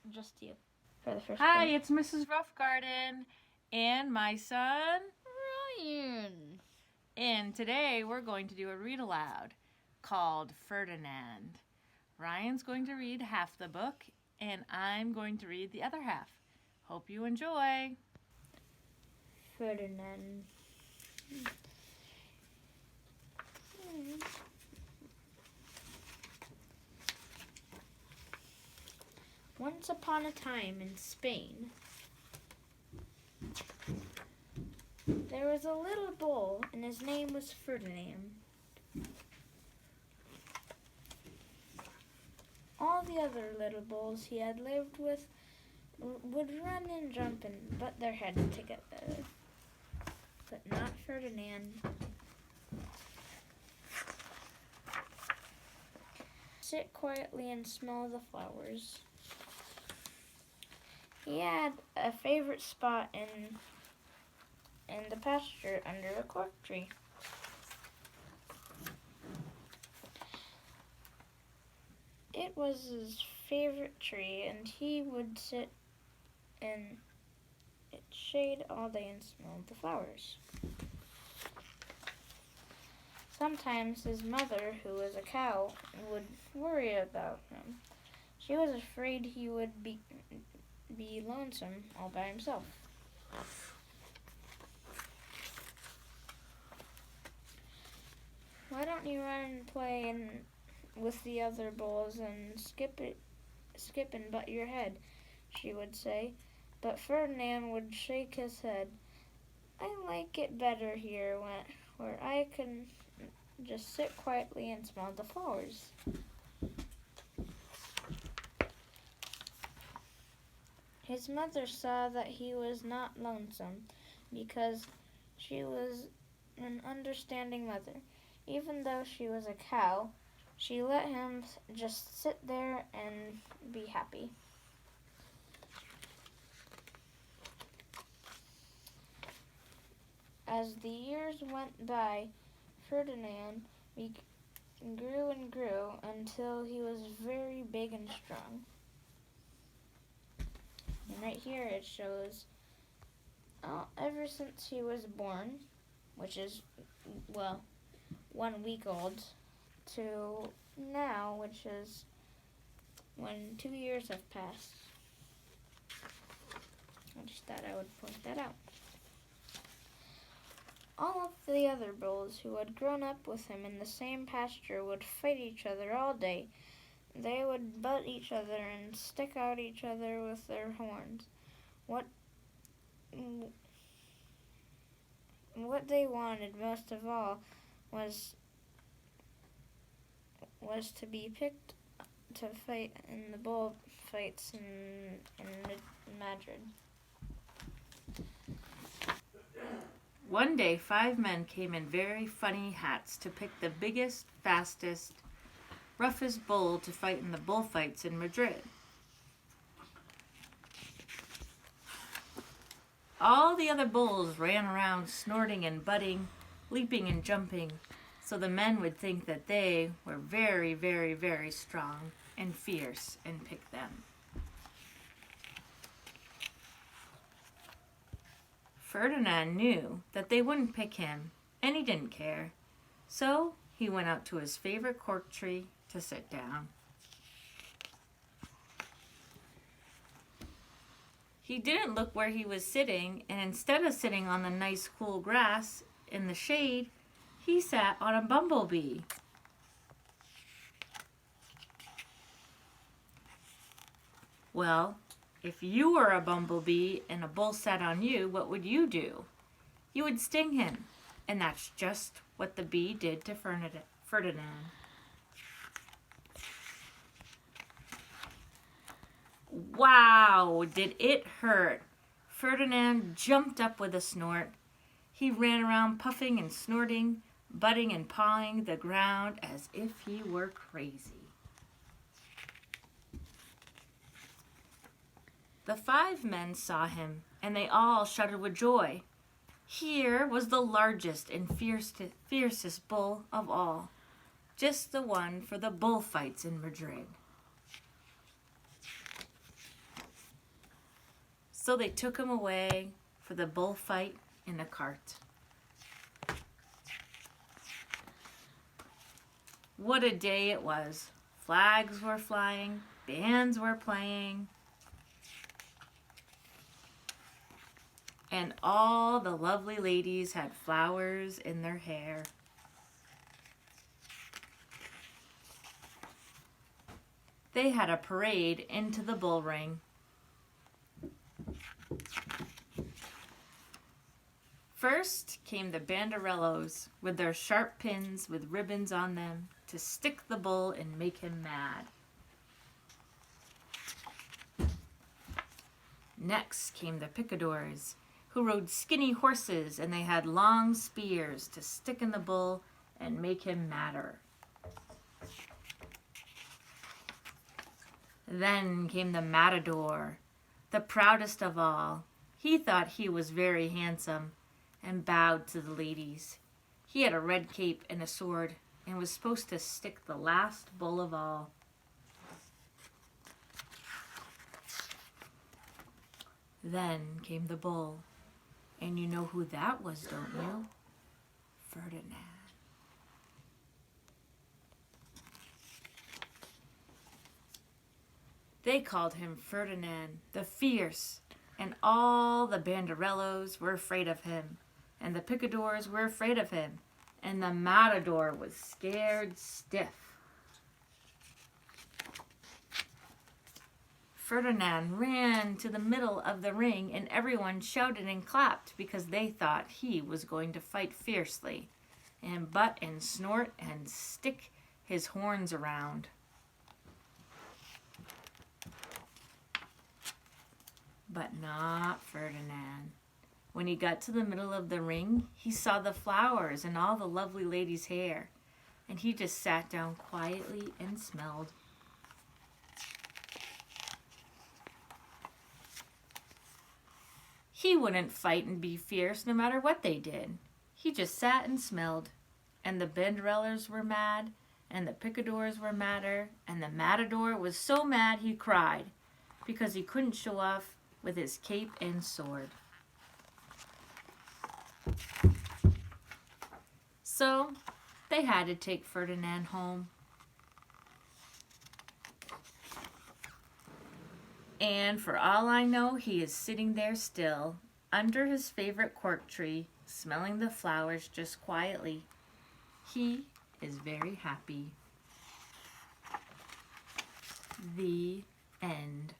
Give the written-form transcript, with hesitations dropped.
it's just you for the first Hi, one. it's Mrs. Roughgarden and my son Ryan. And today we're going to do a read aloud called Ferdinand. Ryan's going to read half the book and I'm going to read the other half. Hope you enjoy. Ferdinand. Once upon a time in Spain, there was a little bull and his name was Ferdinand. All the other little bulls he had lived with would run and jump and butt their heads together, but not Ferdinand. Sit quietly and smell the flowers. He had a favorite spot in the pasture under a cork tree. It was his favorite tree, and he would sit in its shade all day and smell the flowers. Sometimes his mother, who was a cow, would worry about him. She was afraid he would be lonesome all by himself. Why don't you run and play with the other bulls and skip and butt your head, she would say. But Ferdinand would shake his head. I like it better here where I can just sit quietly and smell the flowers. His mother saw that he was not lonesome because she was an understanding mother. Even though she was a cow, she let him just sit there and be happy. As the years went by, Ferdinand grew and grew until he was very big and strong. And right here it shows ever since he was born, which is, 1 week old, to now, which is when 2 years have passed. I just thought I would point that out. All of the other bulls who had grown up with him in the same pasture would fight each other all day. They would butt each other and stick out each other with their horns. What they wanted most of all was to be picked to fight in the bull fights in Madrid. One day 5 men came in very funny hats to pick the biggest, fastest, roughest bull to fight in the bullfights in Madrid. All the other bulls ran around snorting and butting, leaping and jumping, so the men would think that they were very, very, very strong and fierce and pick them. Ferdinand knew that they wouldn't pick him, and he didn't care, so he went out to his favorite cork tree to sit down. He didn't look where he was sitting, and instead of sitting on the nice cool grass in the shade, he sat on a bumblebee. Well, if you were a bumblebee and a bull sat on you, what would you do? You would sting him, and that's just what the bee did to Ferdinand. Wow, did it hurt! Ferdinand jumped up with a snort. He ran around puffing and snorting, butting and pawing the ground as if he were crazy. The 5 men saw him, and they all shouted with joy. Here was the largest and fiercest bull of all, just the one for the bullfights in Madrid. So they took him away for the bullfight in a cart. What a day it was. Flags were flying, bands were playing, and all the lovely ladies had flowers in their hair. They had a parade into the bull ring. First came the banderellos with their sharp pins with ribbons on them to stick the bull and make him mad. Next came the picadors, who rode skinny horses, and they had long spears to stick in the bull and make him madder. Then came the matador, the proudest of all. He thought he was very handsome and bowed to the ladies. He had a red cape and a sword and was supposed to stick the last bull of all. Then came the bull, and you know who that was, don't you? Ferdinand. They called him Ferdinand the Fierce, and all the banderellos were afraid of him, and the picadors were afraid of him, and the matador was scared stiff. Ferdinand ran to the middle of the ring, and everyone shouted and clapped because they thought he was going to fight fiercely and butt and snort and stick his horns around. But not Ferdinand. When he got to the middle of the ring, he saw the flowers and all the lovely ladies' hair, and he just sat down quietly and smelled. He wouldn't fight and be fierce no matter what they did. He just sat and smelled, and the banderellers were mad, and the picadors were madder, and the matador was so mad he cried because he couldn't show off with his cape and sword. So they had to take Ferdinand home. And for all I know, he is sitting there still, under his favorite cork tree, smelling the flowers just quietly. He is very happy. The end.